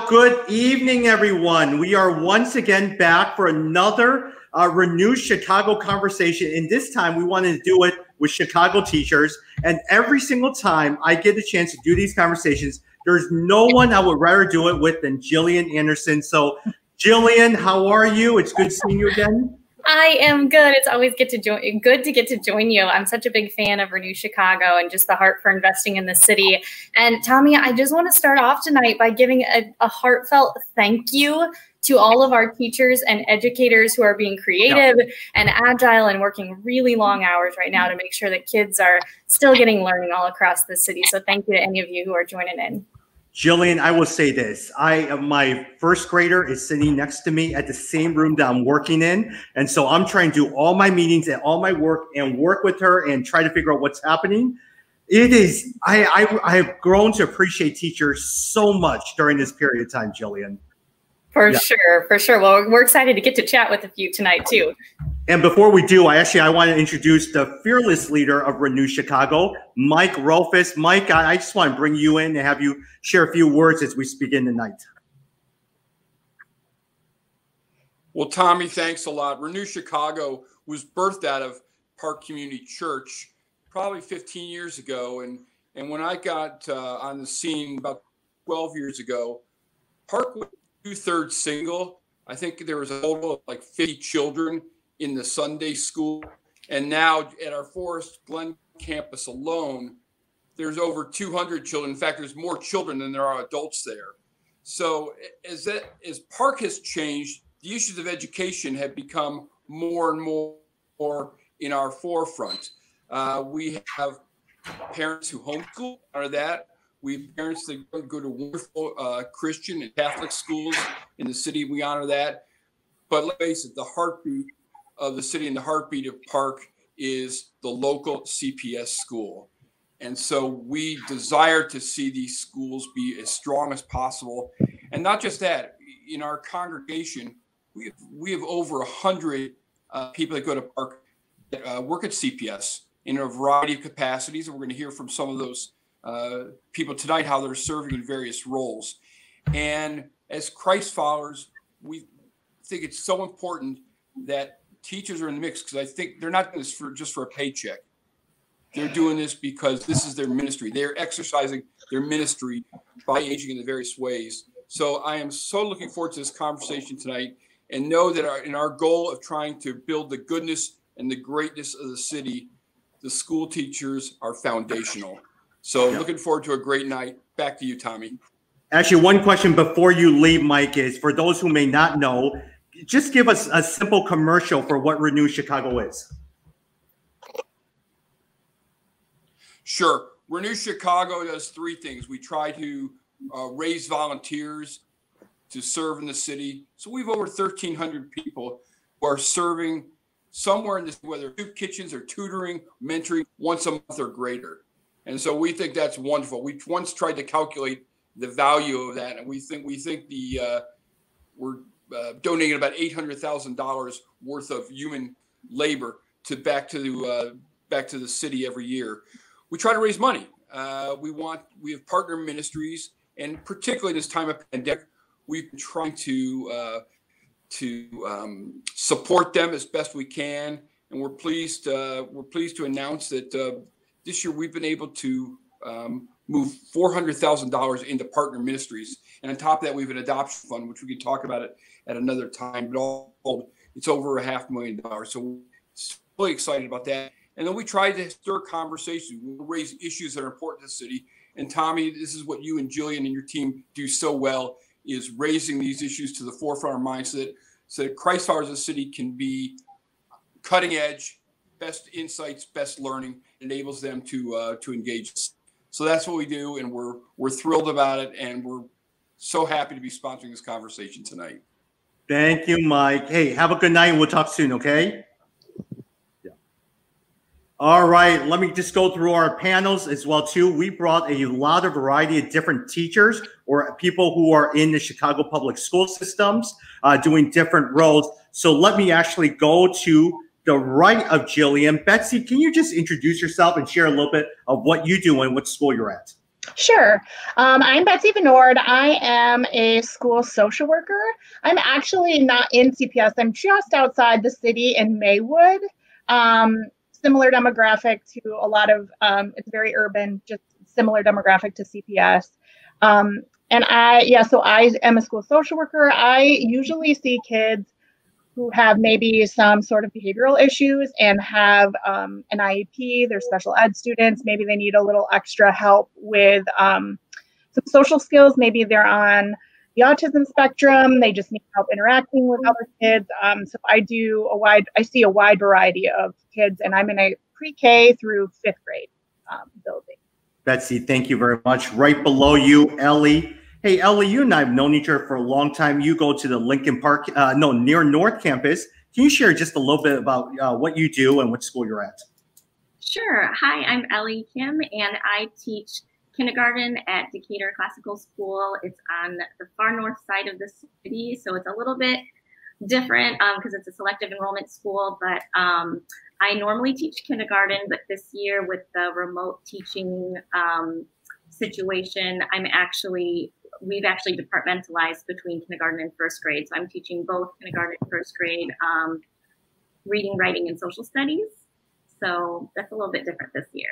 good evening, everyone. We are once again back for another Renew Chicago conversation. And this time we wanted to do it with Chicago teachers. And every single time I get the chance to do these conversations, there's no one I would rather do it with than Jillian Anderson. So Jillian, how are you? It's good seeing you again. I am good. It's always good to get to join you. I'm such a big fan of Renew Chicago and just the heart for investing in the city. And Tommy, I just want to start off tonight by giving a heartfelt thank you to all of our teachers and educators who are being creative and agile and working really long hours right now to make sure that kids are still getting learning all across the city. So thank you to any of you who are joining in. Jillian, I will say this. My first grader is sitting next to me at the same room that I'm working in. And so I'm trying to do all my meetings and all my work and work with her and try to figure out what's happening. It is, I have grown to appreciate teachers so much during this period of time, Jillian. For sure. Well, we're excited to get to chat with a few tonight too. And before we do, I want to introduce the fearless leader of Renew Chicago, Mike Rolfus. Mike, I just want to bring you in and have you share a few words as we begin tonight. Well, Tommy, thanks a lot. Renew Chicago was birthed out of Park Community Church probably 15 years ago. And when I got on the scene about 12 years ago, Park was 2/3 single. I think there was a total of like 50 children in the Sunday school. And now at our Forest Glen campus alone, there's over 200 children. In fact, there's more children than there are adults there. So as Park has changed, the issues of education have become more and more in our forefront. We have parents who homeschool, honor that. We have parents that go to wonderful Christian and Catholic schools in the city. We honor that. But let's face it, the heartbeat of the city and the heartbeat of Park is the local CPS school. And so we desire to see these schools be as strong as possible. And not just that, in our congregation, we have over 100 people that go to Park that work at CPS in a variety of capacities. And we're going to hear from some of those people tonight, how they're serving in various roles. And as Christ followers, we think it's so important that teachers are in the mix, because I think they're not doing this just for a paycheck. They're doing this because this is their ministry. They're exercising their ministry by engaging in the various ways. So I am so looking forward to this conversation tonight, and know that in our goal of trying to build the goodness and the greatness of the city, the school teachers are foundational. So looking forward to a great night. Back to you, Tommy. Actually, one question before you leave, Mike, is for those who may not know, just give us a simple commercial for what Renew Chicago is. Sure. Renew Chicago does three things. We try to raise volunteers to serve in the city. So we have over 1,300 people who are serving somewhere in this, whether soup kitchens or tutoring, mentoring once a month or greater. And so we think that's wonderful. We once tried to calculate the value of that, and we think we're donating about $800,000 worth of human labor back to the city every year. We try to raise money. We have partner ministries, and particularly this time of pandemic, we've been trying to support them as best we can. And we're pleased to announce that this year we've been able to move $400,000 into partner ministries. And on top of that, we have an adoption fund, which we can talk about it at another time. But all it's over $500,000. So we're really excited about that. And then we try to stir conversation. We raise issues that are important to the city. And Tommy, this is what you and Jillian and your team do so well, is raising these issues to the forefront of our minds so that Christ followers of the city can be cutting edge, best insights, best learning, enables them to engage. So that's what we do, and we're thrilled about it, and we're so happy to be sponsoring this conversation tonight. Thank you, Mike. Hey, have a good night, and we'll talk soon, okay? All right, let me just go through our panels as well, too. We brought a lot of variety of different teachers or people who are in the Chicago public school systems doing different roles. So let me actually go to the right of Jillian. Betsy, can you just introduce yourself and share a little bit of what you do and what school you're at? Sure. I'm Betsy Vernon. I am a school social worker. I'm actually not in CPS. I'm just outside the city in Maywood. Similar demographic to a lot of, it's very urban, just similar demographic to CPS. So I am a school social worker. I usually see kids who have maybe some sort of behavioral issues and have an IEP. They're special ed students. Maybe they need a little extra help with some social skills. Maybe they're on the autism spectrum. They just need help interacting with other kids. So I see a wide variety of kids, and I'm in a pre-K through 5th grade building. Betsy, thank you very much. Right below you, Ellie. Hey, Ellie, you and I have known each other for a long time. You go to the Lincoln Park, near North Campus. Can you share just a little bit about what you do and what school you're at? Sure. Hi, I'm Ellie Kim, and I teach kindergarten at Decatur Classical School. It's on the far north side of the city, so it's a little bit different because it's a selective enrollment school, but I normally teach kindergarten, but this year with the remote teaching situation, we've actually departmentalized between kindergarten and 1st grade. So I'm teaching both kindergarten and 1st grade reading, writing, and social studies. So that's a little bit different this year.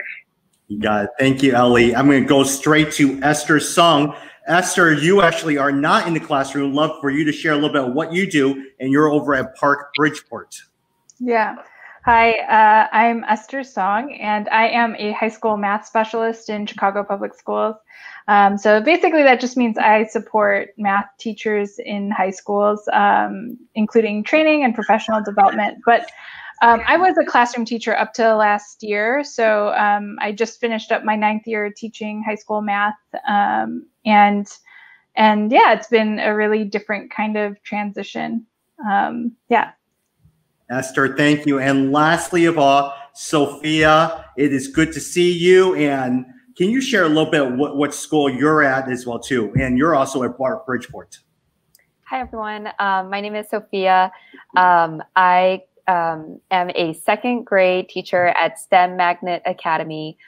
You got it. Thank you, Ellie. I'm going to go straight to Esther Song. Esther, you actually are not in the classroom. Love for you to share a little bit of what you do, and you're over at Park Bridgeport. Yeah. Hi, I'm Esther Song, and I am a high school math specialist in Chicago Public Schools. So basically that just means I support math teachers in high schools, including training and professional development. But I was a classroom teacher up to last year. So I just finished up my 9th year teaching high school math. And yeah, it's been a really different kind of transition. Yeah. Esther, thank you. And lastly of all, Sophia, it is good to see you. And can you share a little bit of what school you're at as well, too? And you're also at Park Bridgeport. Hi, everyone. My name is Sophia. I am a 2nd grade teacher at STEM Magnet Academy.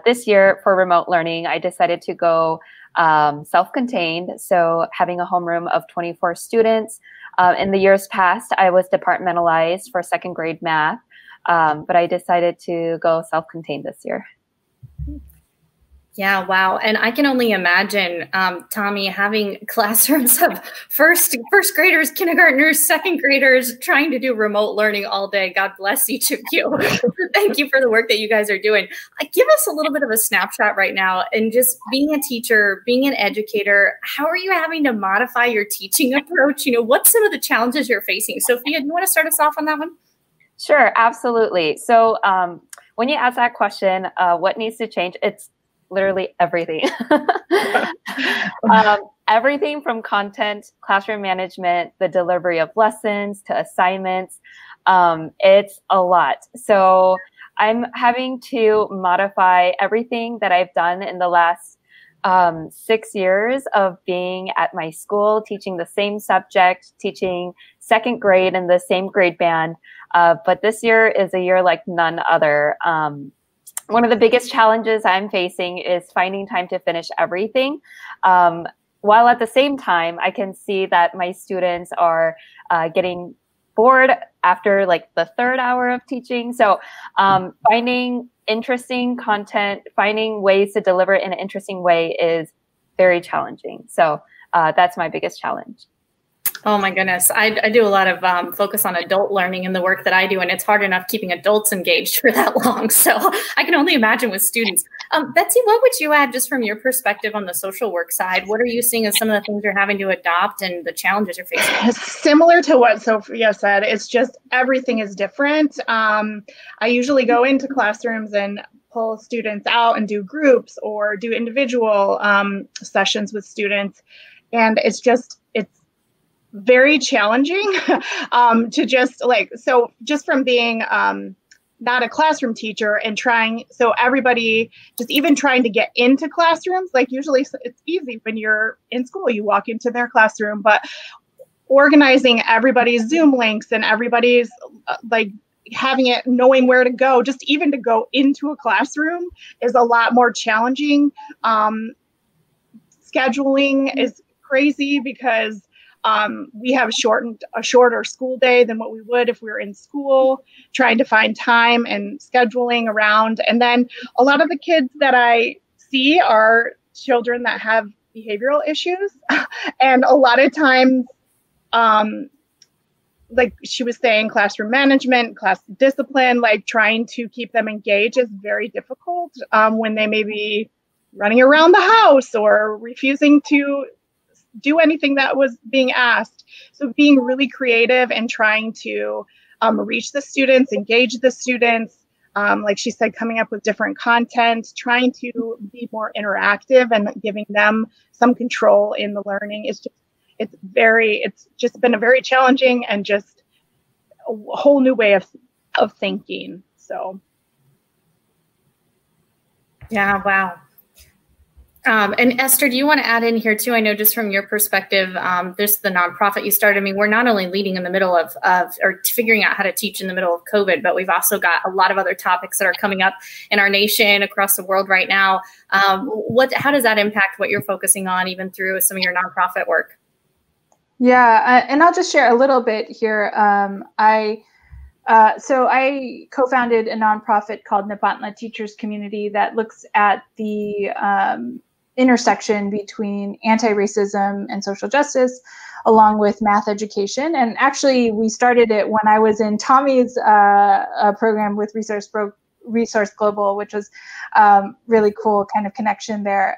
This year for remote learning, I decided to go self-contained. So having a homeroom of 24 students. In the years past, I was departmentalized for 2nd grade math, but I decided to go self-contained this year. Yeah, wow. And I can only imagine, Tommy, having classrooms of first graders, kindergartners, 2nd graders trying to do remote learning all day. God bless each of you. Thank you for the work that you guys are doing. Give us a little bit of a snapshot right now. And just being a teacher, being an educator, how are you having to modify your teaching approach? What's some of the challenges you're facing? Sophia, do you want to start us off on that one? Sure, absolutely. So when you ask that question, what needs to change? It's literally everything. Everything from content, classroom management, the delivery of lessons to assignments. It's a lot. So I'm having to modify everything that I've done in the last 6 years of being at my school, teaching the same subject, teaching 2nd grade in the same grade band. But this year is a year like none other. One of the biggest challenges I'm facing is finding time to finish everything. While at the same time, I can see that my students are getting bored after like the 3rd hour of teaching. So finding interesting content, finding ways to deliver it in an interesting way is very challenging. So that's my biggest challenge. Oh my goodness. I do a lot of focus on adult learning in the work that I do, and it's hard enough keeping adults engaged for that long. So I can only imagine with students. Betsy, what would you add just from your perspective on the social work side? What are you seeing as some of the things you're having to adopt and the challenges you're facing? Similar to what Sophia said, it's just everything is different. I usually go into classrooms and pull students out and do groups or do individual sessions with students. And it's very challenging to just from being not a classroom teacher and everybody just even trying to get into classrooms, like usually it's easy when you're in school, you walk into their classroom, but organizing everybody's Zoom links and everybody's having it, knowing where to go, just even to go into a classroom is a lot more challenging. Scheduling is crazy because we have a shorter school day than what we would if we were in school, trying to find time and scheduling around. And then a lot of the kids that I see are children that have behavioral issues. And a lot of times, like she was saying, classroom management, class discipline, like trying to keep them engaged is very difficult when they may be running around the house or refusing to do anything that was being asked. So being really creative and trying to reach the students, engage the students, like she said, coming up with different content, trying to be more interactive and giving them some control in the learning is just, it's just been a very challenging and just a whole new way of thinking. So. Yeah, wow. And Esther, do you want to add in here too? I know just from your perspective, there's the nonprofit you started. I mean, we're not only leading in the middle of or figuring out how to teach in the middle of COVID, but we've also got a lot of other topics that are coming up in our nation, across the world right now. How does that impact what you're focusing on, even through some of your nonprofit work? Yeah, and I'll just share a little bit here. So I co-founded a nonprofit called Nepantla Teachers Community that looks at the intersection between anti-racism and social justice, along with math education. And actually, we started it when I was in Tommy's program with Resource Global, which was really cool kind of connection there.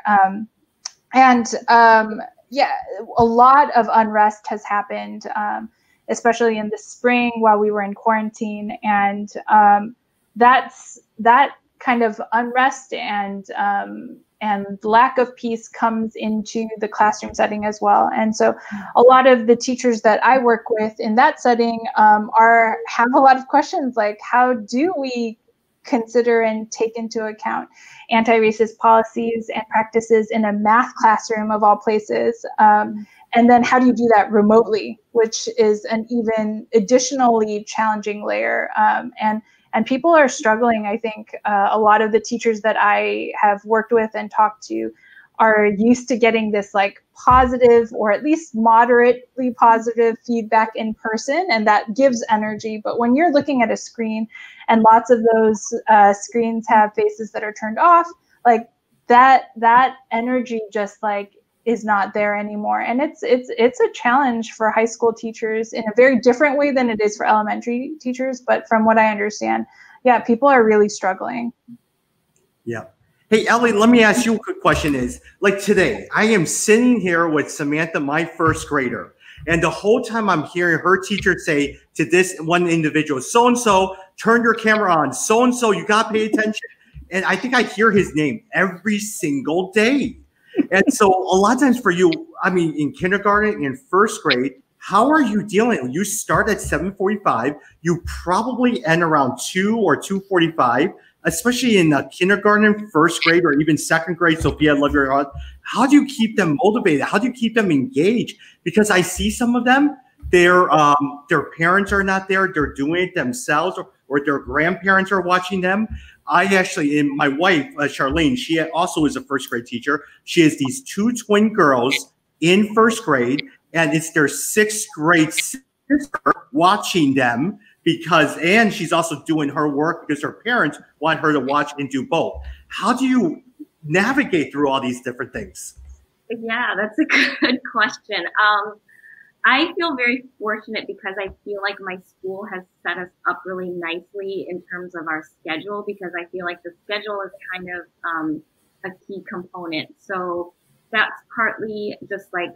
Yeah, a lot of unrest has happened, especially in the spring while we were in quarantine. And that kind of unrest and lack of peace comes into the classroom setting as well. And so a lot of the teachers that I work with in that setting have a lot of questions like, how do we consider and take into account anti-racist policies and practices in a math classroom of all places? And then how do you do that remotely, which is an even additionally challenging layer. And people are struggling. I think a lot of the teachers that I have worked with and talked to are used to getting this like positive or at least moderately positive feedback in person, and that gives energy. But when you're looking at a screen and lots of those screens have faces that are turned off, like that energy just like is not there anymore. And it's a challenge for high school teachers in a very different way than it is for elementary teachers. But from what I understand, yeah, people are really struggling. Yeah. Hey, Ellie, let me ask you a quick question is, like today, I am sitting here with Samantha, my first grader, and the whole time I'm hearing her teacher say to this one individual, so-and-so, turn your camera on, so-and-so, you got to pay attention. And I think I hear his name every single day. And so a lot of times for you, I mean, in kindergarten and first grade, how are you dealing? You start at 7:45, you probably end around 2 or 2:45, especially in kindergarten, first grade, or even second grade. Sophia, I love your heart. How do you keep them motivated? How do you keep them engaged? Because I see some of them, their parents are not there. They're doing it themselves, or their grandparents are watching them. I actually, and my wife, Charlene, she also is a first grade teacher. She has these 2 twin girls in first grade, and it's their 6th grade sister watching them and she's also doing her work because her parents want her to watch and do both. How do you navigate through all these different things? Yeah, that's a good question. I feel very fortunate because I feel like my school has set us up really nicely in terms of our schedule, because I feel like the schedule is kind of a key component. So that's partly just like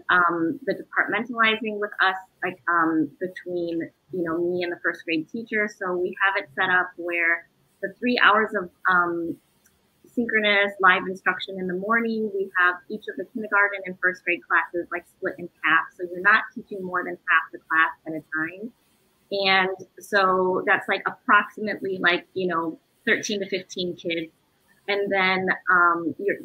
the departmentalizing with us, like between, me and the first grade teacher. So we have it set up where the 3 hours of synchronous live instruction in the morning, we have each of the kindergarten and first grade classes like split in half. So you're not teaching more than half the class at a time. And so that's like approximately 13 to 15 kids. And then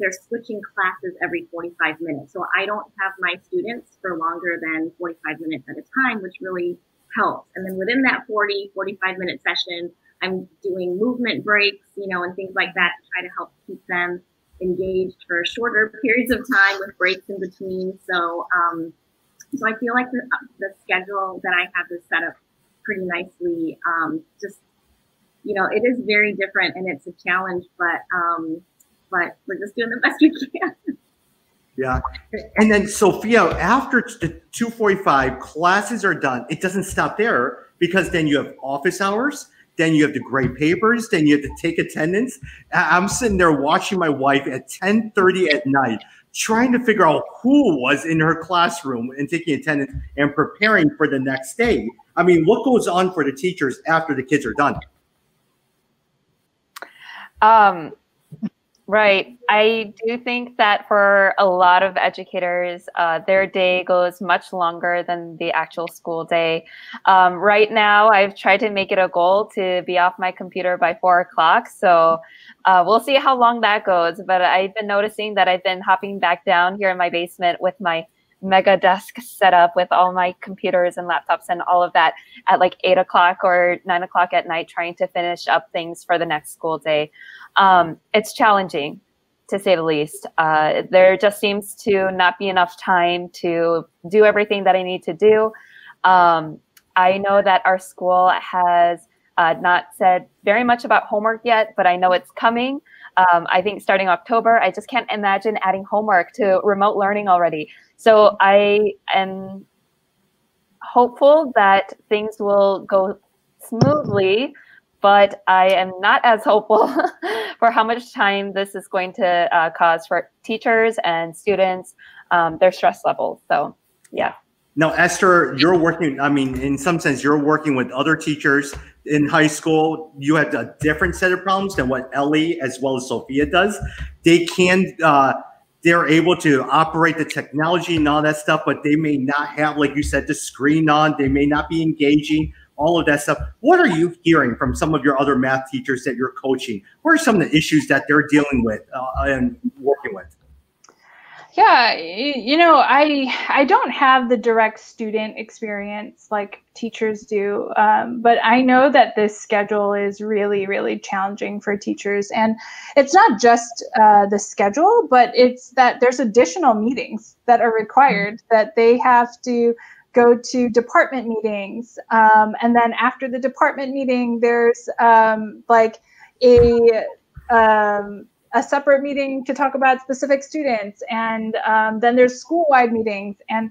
they're switching classes every 45 minutes. So I don't have my students for longer than 45 minutes at a time, which really helps. And then within that 45-minute session, I'm doing movement breaks, and things like that to try to help keep them engaged for shorter periods of time with breaks in between. So, so I feel like the schedule that I have is set up pretty nicely. It is very different and it's a challenge, but we're just doing the best we can. Yeah. And then Sophia, after the 2:45 classes are done, it doesn't stop there, because then you have office hours, then you have to grade papers, then you have to take attendance. I'm sitting there watching my wife at 10:30 at night, trying to figure out who was in her classroom and taking attendance and preparing for the next day. I mean, what goes on for the teachers after the kids are done? Right. I do think that for a lot of educators, their day goes much longer than the actual school day. Right now, I've tried to make it a goal to be off my computer by 4 o'clock. So we'll see how long that goes. But I've been noticing that I've been hopping back down here in my basement with my mega desk set up with all my computers and laptops and all of that at like 8 o'clock or 9 o'clock at night, trying to finish up things for the next school day. It's challenging, to say the least. There just seems to not be enough time to do everything that I need to do. I know that our school has not said very much about homework yet, but I know it's coming. I think starting October, I just can't imagine adding homework to remote learning already. So I am hopeful that things will go smoothly, but I am not as hopeful for how much time this is going to cause for teachers and students, their stress levels. So, yeah. Now, Esther, you're working, I mean, in some sense, you're working with other teachers in high school. You have a different set of problems than what Ellie as well as Sophia does. They're able to operate the technology and all that stuff, but they may not have, like you said, the screen on. They may not be engaging, all of that stuff. What are you hearing from some of your other math teachers that you're coaching? What are some of the issues that they're dealing with and working with? Yeah, I don't have the direct student experience like teachers do, but I know that this schedule is really, really challenging for teachers. And it's not just the schedule, but it's that there's additional meetings that are required, that they have to go to department meetings. And then after the department meeting, there's a separate meeting to talk about specific students. And then there's school-wide meetings. And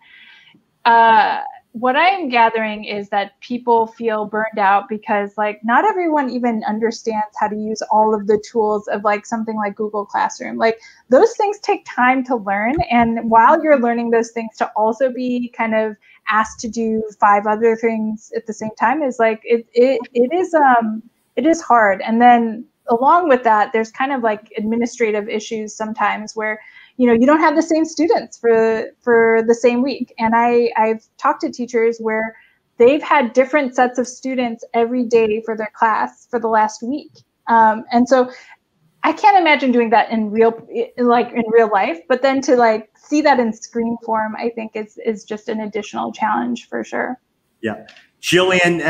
what I am gathering is that people feel burned out because not everyone even understands how to use all of the tools of something like Google Classroom. Those things take time to learn. And while you're learning those things, to also be kind of asked to do 5 other things at the same time is it is hard. And then along with that, there's kind of administrative issues sometimes where, you don't have the same students for the same week. And I've talked to teachers where they've had different sets of students every day for their class for the last week. And so I can't imagine doing that in real life, but then to see that in screen form, I think is just an additional challenge for sure. Yeah. Jillian,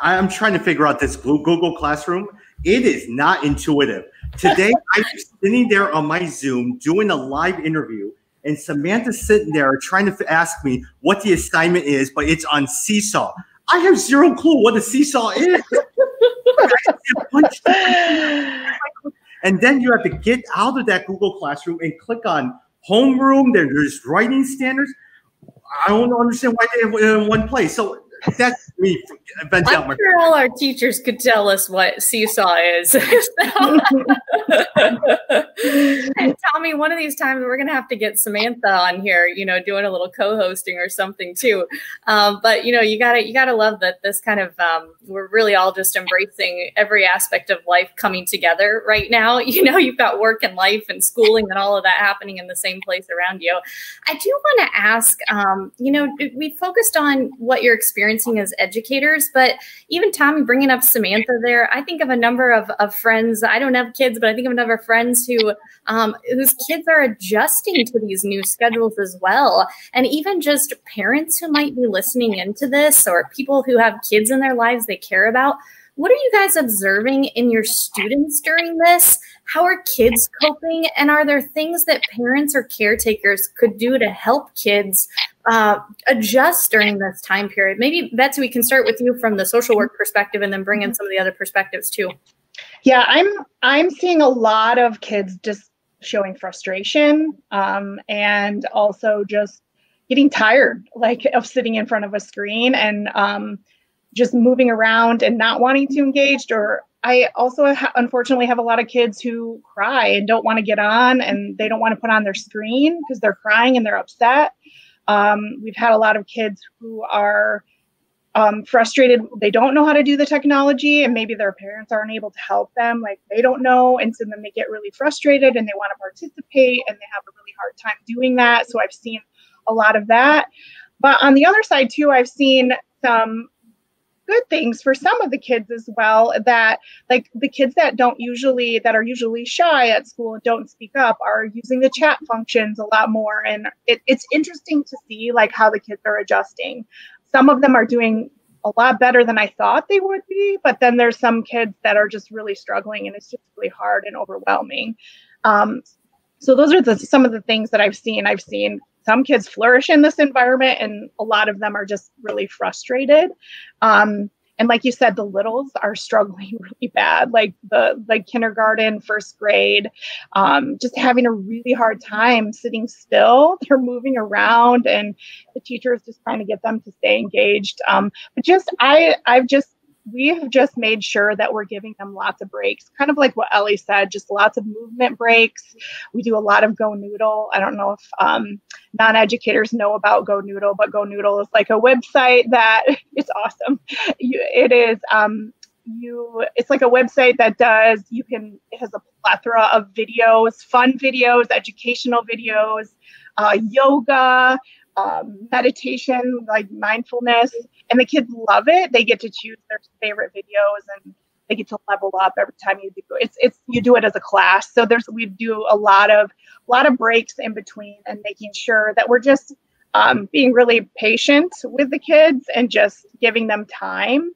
I'm trying to figure out this Google Classroom. It is not intuitive. Today, I was sitting there on my Zoom doing a live interview, and Samantha's sitting there trying to ask me what the assignment is, but it's on Seesaw. I have zero clue what a Seesaw is. And then you have to get out of that Google Classroom and click on homeroom. There's writing standards. I don't understand why they have it in one place. So that's me. I'm sure all our teachers could tell us what Seesaw is. And Tommy, one of these times we're going to have to get Samantha on here, doing a little co-hosting or something too. But you gotta love that this kind of, we're really all just embracing every aspect of life coming together right now. You've got work and life and schooling and all of that happening in the same place around you. I do want to ask, we focused on what you're experiencing experiencing as educators. But even Tommy, bringing up Samantha there, I think of a number of friends. I don't have kids, but I think of a number of friends who whose kids are adjusting to these new schedules as well. And even just parents who might be listening into this, or people who have kids in their lives they care about. What are you guys observing in your students during this? How are kids coping? And are there things that parents or caretakers could do to help kids adjust during this time period? Maybe, Betsy, we can start with you from the social work perspective and then bring in some of the other perspectives too. Yeah, I'm seeing a lot of kids just showing frustration and also just getting tired, like, of sitting in front of a screen and just moving around and not wanting to engage. Or I also unfortunately have a lot of kids who cry and don't want to get on, and they don't want to put on their screen because they're crying and they're upset. We've had a lot of kids who are frustrated. They don't know how to do the technology, and maybe their parents aren't able to help them. Like, they don't know. And so then they get really frustrated and they want to participate, and they have a really hard time doing that. So I've seen a lot of that. But on the other side too, I've seen some good things for some of the kids as well, that, like, the kids that are usually shy at school and don't speak up are using the chat functions a lot more. And it's interesting to see, like, how the kids are adjusting. Some of them are doing a lot better than I thought they would be, but then there's some kids that are just really struggling, and it's just really hard and overwhelming. So those are some of the things that I've seen. I've seen some kids flourish in this environment, and a lot of them are just really frustrated. And like you said, the littles are struggling really bad, like kindergarten, first grade, just having a really hard time sitting still. They're moving around, and the teacher is just trying to get them to stay engaged. But we have just made sure that we're giving them lots of breaks, kind of like what Ellie said, just lots of movement breaks. We do a lot of Go Noodle. I don't know if non-educators know about Go Noodle, but Go Noodle is like a website that it's awesome. It's like a website that it has a plethora of videos, fun videos, educational videos, yoga, meditation, like mindfulness, and the kids love it. They get to choose their favorite videos, and they get to level up every time you do it. You do it as a class. So we do a lot of breaks in between, and making sure that we're just being really patient with the kids and just giving them time.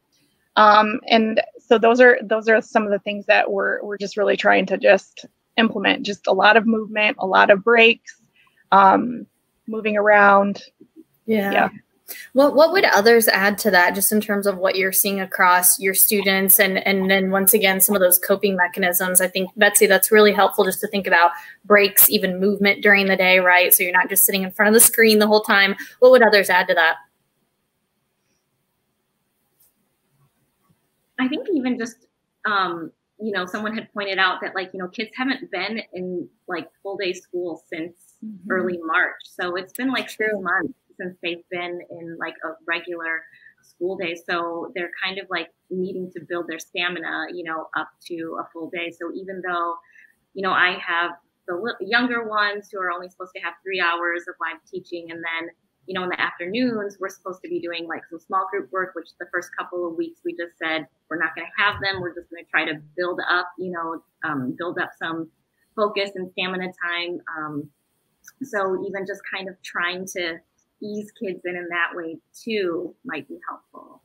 And so those are some of the things that we're just really trying to just implement. Just a lot of movement, a lot of breaks. Moving around. Yeah. What would others add to that, just in terms of what you're seeing across your students, and then once again, some of those coping mechanisms? I think, Betsy, that's really helpful, just to think about breaks, even movement during the day, right? So you're not just sitting in front of the screen the whole time. What would others add to that? I think even just, someone had pointed out that, like, kids haven't been in, like, full day school since early March. So it's been like 2 months since they've been in, like, a regular school day. So they're kind of, like, needing to build their stamina, up to a full day. So even though, I have the younger ones who are only supposed to have 3 hours of live teaching, and then, in the afternoons, we're supposed to be doing, like, some small group work, which the first couple of weeks we just said, we're not going to have them. We're just going to try to build up some focus and stamina time. So even just kind of trying to ease kids in that way too might be helpful.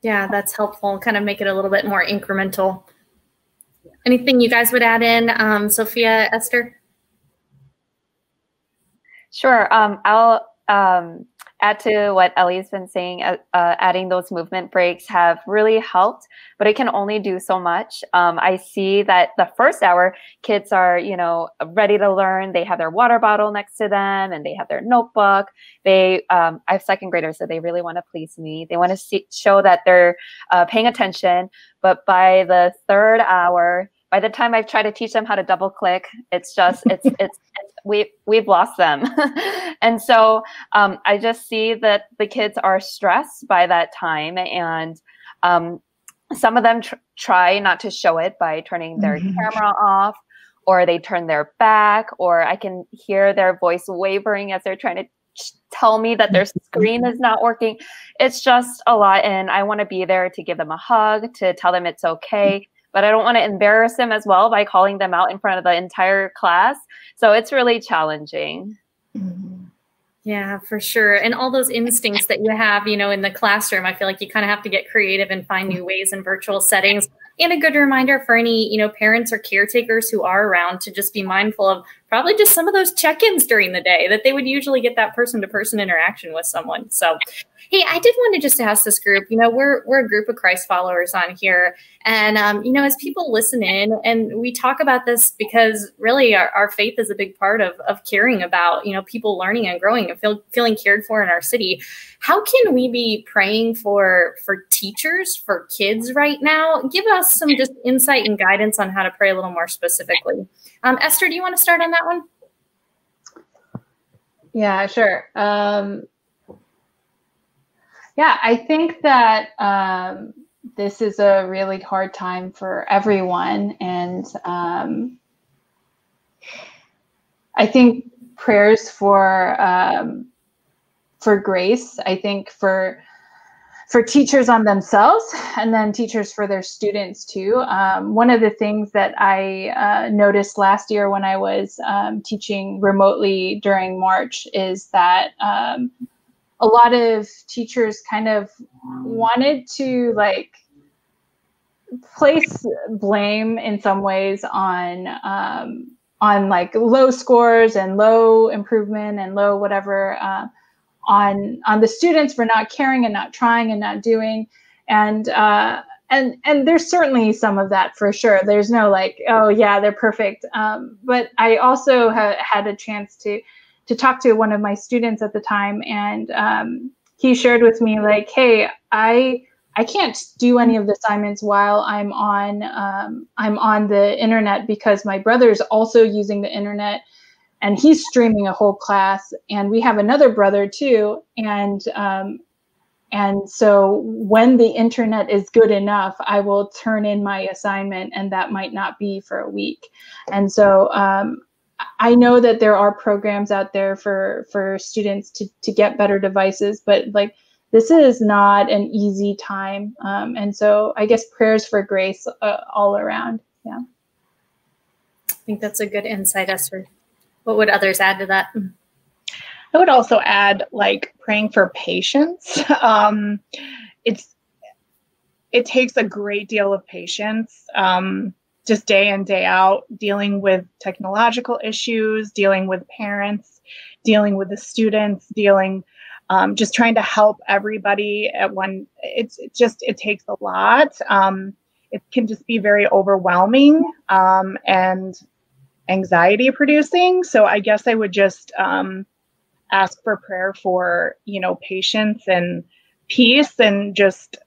Yeah, that's helpful. Kind of make it a little bit more incremental. Yeah. Anything you guys would add in, Sophia, Esther? Sure. I'll add to what Ellie's been saying. Adding those movement breaks have really helped, but it can only do so much. I see that the first hour, kids are, ready to learn. They have their water bottle next to them, and they have their notebook. I have second graders, so they really want to please me. They want to show that they're paying attention. But by the third hour, by the time I've tried to teach them how to double click, we've lost them. And so I just see that the kids are stressed by that time. And some of them try not to show it by turning their camera off, or they turn their back, or I can hear their voice wavering as they're trying to tell me that their screen is not working. It's just a lot. And I want to be there to give them a hug, to tell them it's okay. But I don't want to embarrass them as well by calling them out in front of the entire class. So it's really challenging. Yeah, for sure. And all those instincts that you have, you know, in the classroom, I feel like you kind of have to get creative and find new ways in virtual settings. And a good reminder for any, you know, parents or caretakers who are around to just be mindful of probably just some of those check-ins during the day that they would usually get that person-to-person interaction with someone. So, hey, I did want to just ask this group, you know, we're a group of Christ followers on here. And, you know, as people listen in and we talk about this because really our faith is a big part of caring about, you know, people learning and growing and feeling cared for in our city. How can we be praying for teachers, for kids right now? Give us some just insight and guidance on how to pray a little more specifically. Esther, do you want to start on that one? Yeah, sure. Yeah, I think that this is a really hard time for everyone. And I think prayers for grace, I think for teachers on themselves and then teachers for their students too. One of the things that I noticed last year when I was teaching remotely during March is that a lot of teachers kind of wanted to like place blame in some ways on like low scores and low improvement and low whatever on the students for not caring and not trying and not doing. And there's certainly some of that for sure. There's no like, oh yeah, they're perfect. But I also had a chance to talk to one of my students at the time, and he shared with me like, hey, I can't do any of the assignments while I'm on the internet because my brother's also using the internet and he's streaming a whole class, and we have another brother too. And so when the internet is good enough, I will turn in my assignment, and that might not be for a week. And so I know that there are programs out there for students to get better devices, but like this is not an easy time. And so I guess prayers for grace all around. Yeah. I think that's a good insight, Esther. What would others add to that? I would also add like praying for patience. It takes a great deal of patience, just day in, day out, dealing with technological issues, dealing with parents, dealing with the students, just trying to help everybody at one. It takes a lot. It can just be very overwhelming and anxiety producing. So I guess I would just ask for prayer for, you know, patience and peace, and just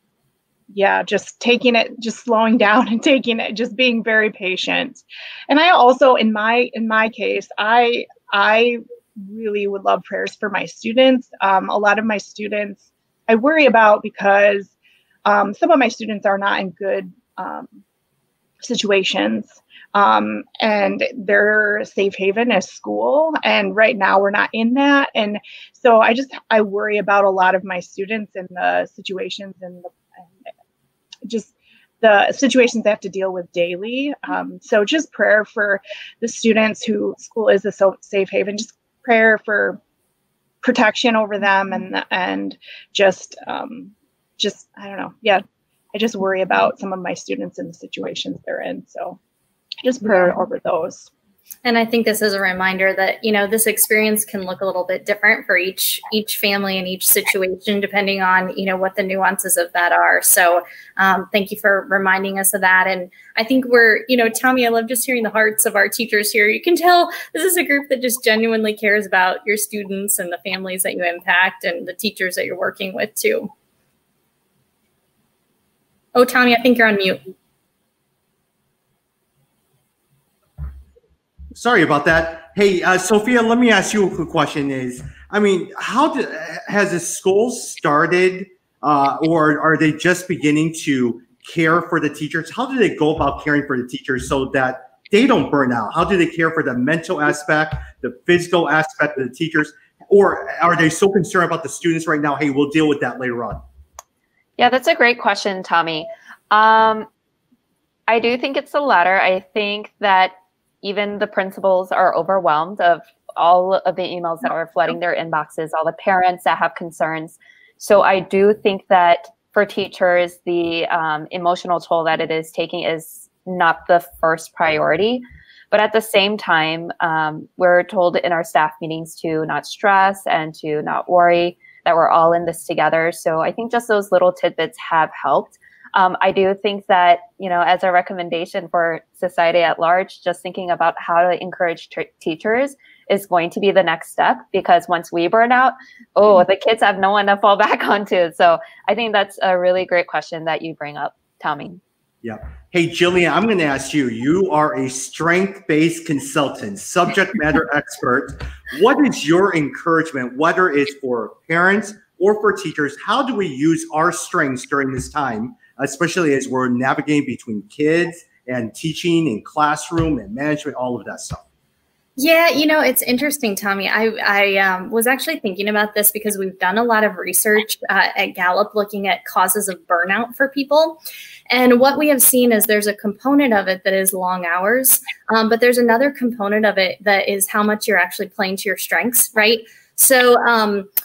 taking it, just slowing down and taking it, just being very patient. And I also, in my case, I really would love prayers for my students. A lot of my students I worry about because some of my students are not in good situations. And their safe haven is school. And right now we're not in that. And so I worry about a lot of my students and the situations and just the situations they have to deal with daily. So just prayer for the students who school is a safe haven, just prayer for protection over them and just I don't know. Yeah. I just worry about some of my students and the situations they're in. So just prayer over those. And I think this is a reminder that, you know, this experience can look a little bit different for each family and each situation, depending on, you know, what the nuances of that are. So thank you for reminding us of that. And I think we're, you know, Tommy, I love just hearing the hearts of our teachers here. You can tell this is a group that just genuinely cares about your students and the families that you impact and the teachers that you're working with too. Oh, Tommy, I think you're on mute. Sorry about that. Hey, Sophia, let me ask you a quick question. I mean, has the school started or are they just beginning to care for the teachers? How do they go about caring for the teachers so that they don't burn out? How do they care for the mental aspect, the physical aspect of the teachers? Or are they so concerned about the students right now, hey, we'll deal with that later on? Yeah, that's a great question, Tommy. I do think it's the latter. I think that even the principals are overwhelmed of all of the emails that are flooding their inboxes, all the parents that have concerns. So I do think that for teachers, the emotional toll that it is taking is not the first priority. But at the same time, we're told in our staff meetings to not stress and to not worry, that we're all in this together. So I think just those little tidbits have helped. I do think that, you know, as a recommendation for society at large, just thinking about how to encourage teachers is going to be the next step, because once we burn out, the kids have no one to fall back onto. So I think that's a really great question that you bring up, Tommy. Yeah. Hey, Jillian, I'm going to ask you. You are a strength-based consultant, subject matter expert. What is your encouragement, whether it's for parents or for teachers? How do we use our strengths during this time, especially as we're navigating between kids and teaching and classroom and management, all of that stuff? Yeah, you know, it's interesting, Tommy. I was actually thinking about this because we've done a lot of research at Gallup looking at causes of burnout for people. And what we have seen is there's a component of it that is long hours, but there's another component of it that is how much you're actually playing to your strengths, right? So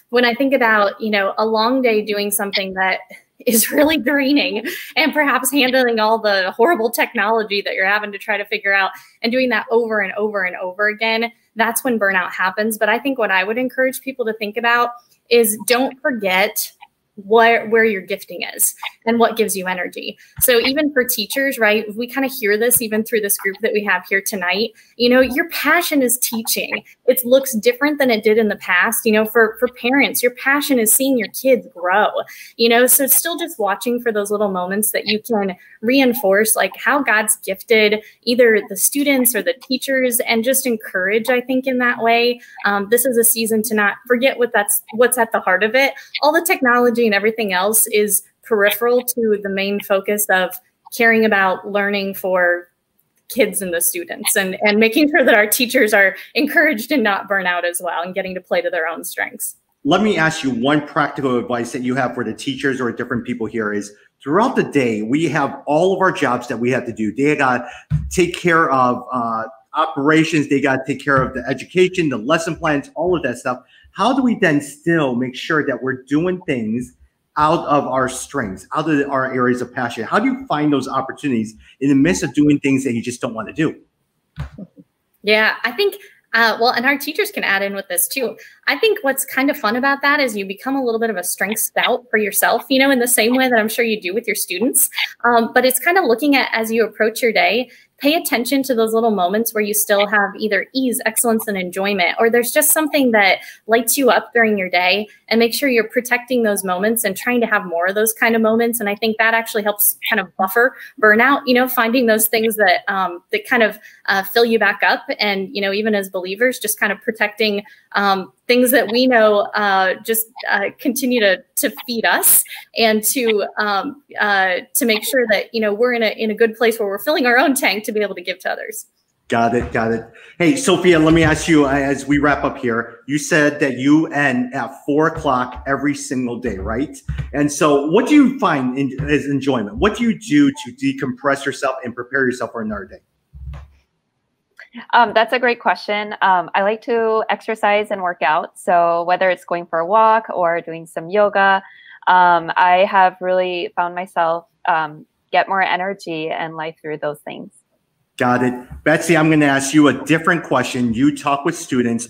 when I think about, you know, a long day doing something that is really draining and perhaps handling all the horrible technology that you're having to try to figure out and doing that over and over and over again, that's when burnout happens. But I think what I would encourage people to think about is don't forget where your gifting is and what gives you energy. So even for teachers, right, we kind of hear this even through this group that we have here tonight, you know, your passion is teaching. It looks different than it did in the past. You know, for parents, your passion is seeing your kids grow, you know, so it's still just watching for those little moments that you can reinforce like how God's gifted either the students or the teachers, and just encourage, I think, in that way. This is a season to not forget what's at the heart of it. All the technology and everything else is peripheral to the main focus of caring about learning for kids and the students, and making sure that our teachers are encouraged and not burn out as well and getting to play to their own strengths. Let me ask you one practical advice that you have for the teachers or different people here is throughout the day, we have all of our jobs that we have to do. They got to take care of operations. They got to take care of the education, the lesson plans, all of that stuff. How do we then still make sure that we're doing things out of our strengths, out of our areas of passion? How do you find those opportunities in the midst of doing things that you just don't want to do? Yeah, I think, well, and our teachers can add in with this too. I think what's kind of fun about that is you become a little bit of a strength scout for yourself, you know, in the same way that I'm sure you do with your students. But it's kind of looking at, as you approach your day, pay attention to those little moments where you still have either ease, excellence, and enjoyment, or there's just something that lights you up during your day, and make sure you're protecting those moments and trying to have more of those kind of moments. And I think that actually helps kind of buffer burnout, you know, finding those things that that kind of fill you back up. And, you know, even as believers, just kind of protecting things that we know just continue to feed us, and to make sure that, you know, we're in a good place where we're filling our own tank to be able to give to others. Got it. Got it. Hey, Sophia, let me ask you as we wrap up here, you said that you end at 4 o'clock every single day, right? And so what do you find as enjoyment? What do you do to decompress yourself and prepare yourself for another day? That's a great question. I like to exercise and work out. So whether it's going for a walk or doing some yoga, I have really found myself get more energy and life through those things. Got it. Betsy, I'm going to ask you a different question. You talk with students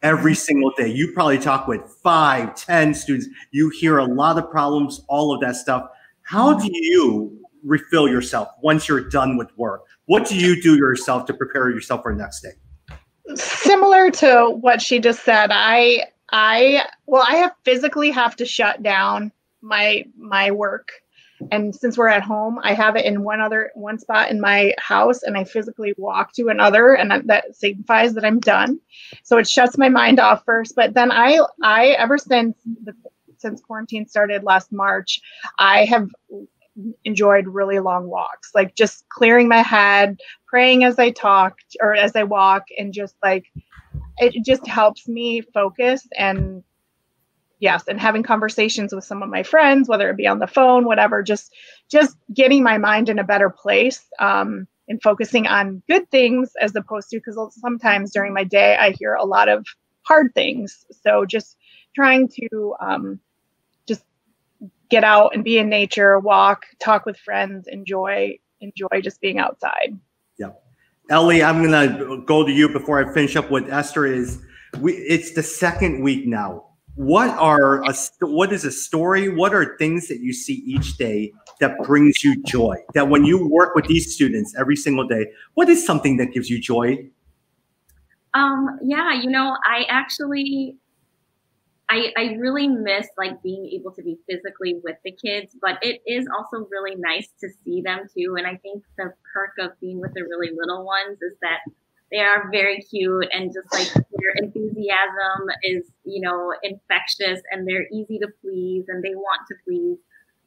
every single day. You probably talk with 5, 10 students. You hear a lot of problems, all of that stuff. How do you refill yourself once you're done with work? What do you do yourself to prepare yourself for the next day? Similar to what she just said, I physically have to shut down my work. And since we're at home, I have it in one spot in my house, and I physically walk to another, and that signifies that I'm done. So it shuts my mind off first. But then I ever since quarantine started last March, I have enjoyed really long walks, like just clearing my head, praying as I talk or as I walk, and just like it just helps me focus, and yes, and having conversations with some of my friends, whether it be on the phone, whatever, just getting my mind in a better place, and focusing on good things as opposed to, because sometimes during my day I hear a lot of hard things. So just trying to just get out and be in nature, walk, talk with friends, enjoy just being outside. Yeah. Ellie, I'm going to go to you before I finish up with Esther. It's the second week now. What is a story? What are things that you see each day that brings you joy? That when you work with these students every single day, what is something that gives you joy? Yeah, I really miss like being able to be physically with the kids, but it is also really nice to see them too. And I think the perk of being with the really little ones is that they are very cute, and just like their enthusiasm is, infectious, and they're easy to please, and they want to please.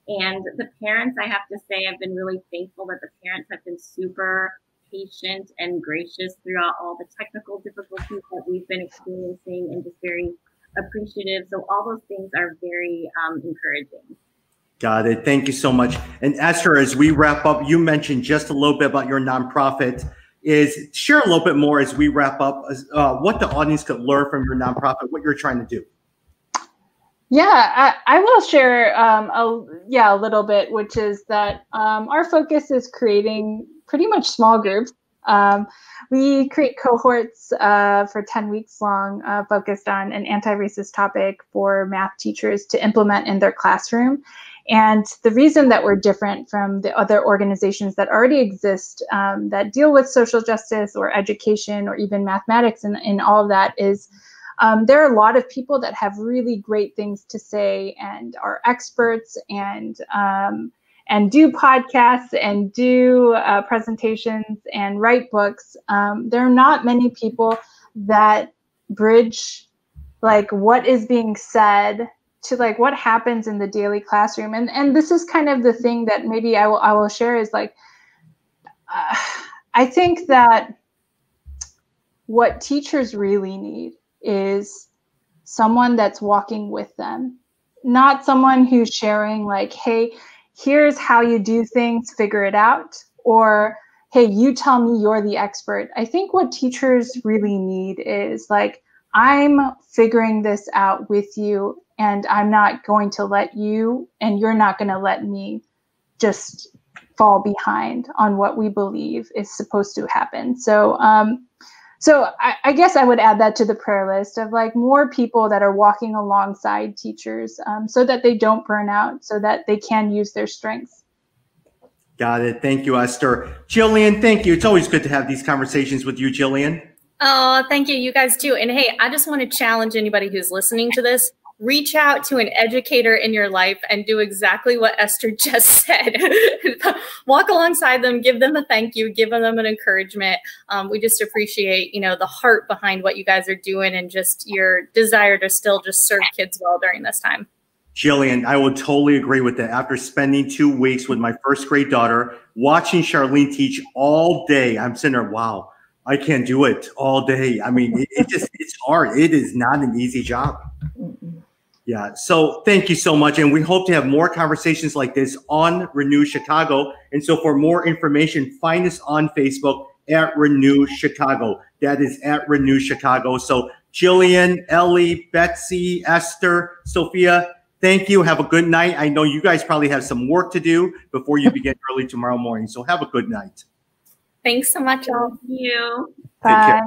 And the parents, I have to say, I've been really thankful that the parents have been super patient and gracious throughout all the technical difficulties that we've been experiencing, and just very appreciative. So all those things are very encouraging. Got it. Thank you so much. And Esther, as we wrap up, you mentioned just a little bit about your nonprofit. Share a little bit more as we wrap up, what the audience could learn from your nonprofit, what you're trying to do. Yeah, I will share a little bit, which is that our focus is creating pretty much small groups. We create cohorts for 10 weeks long, focused on an anti-racist topic for math teachers to implement in their classroom. And the reason that we're different from the other organizations that already exist that deal with social justice or education or even mathematics and all of that is there are a lot of people that have really great things to say and are experts and do podcasts and do presentations and write books. There are not many people that bridge like what is being said to like what happens in the daily classroom. And this is kind of the thing that maybe I will share is like, I think that what teachers really need is someone that's walking with them, not someone who's sharing like, hey, here's how you do things, figure it out, or hey, you tell me you're the expert. I think what teachers really need is like, I'm figuring this out with you, and I'm not going to let you, and you're not going to let me just fall behind on what we believe is supposed to happen. So I guess I would add that to the prayer list of like more people that are walking alongside teachers so that they don't burn out, so that they can use their strengths. Got it. Thank you, Esther. Jillian, thank you. It's always good to have these conversations with you, Jillian. Oh, thank you. You guys too. And hey, I just want to challenge anybody who's listening to this. Reach out to an educator in your life and do exactly what Esther just said. Walk alongside them, give them a thank you, give them an encouragement. We just appreciate, the heart behind what you guys are doing and just your desire to still just serve kids well during this time. Jillian, I would totally agree with that. After spending 2 weeks with my first grade daughter, watching Charlene teach all day, I'm sitting there, wow, I can't do it all day. I mean, it's hard. It is not an easy job. Yeah. So thank you so much. And we hope to have more conversations like this on Renew Chicago. And so for more information, find us on Facebook at Renew Chicago. That is at Renew Chicago. So Jillian, Ellie, Betsy, Esther, Sophia, thank you. Have a good night. I know you guys probably have some work to do before you begin early tomorrow morning. So have a good night. Thanks so much, all. Thank you. Bye.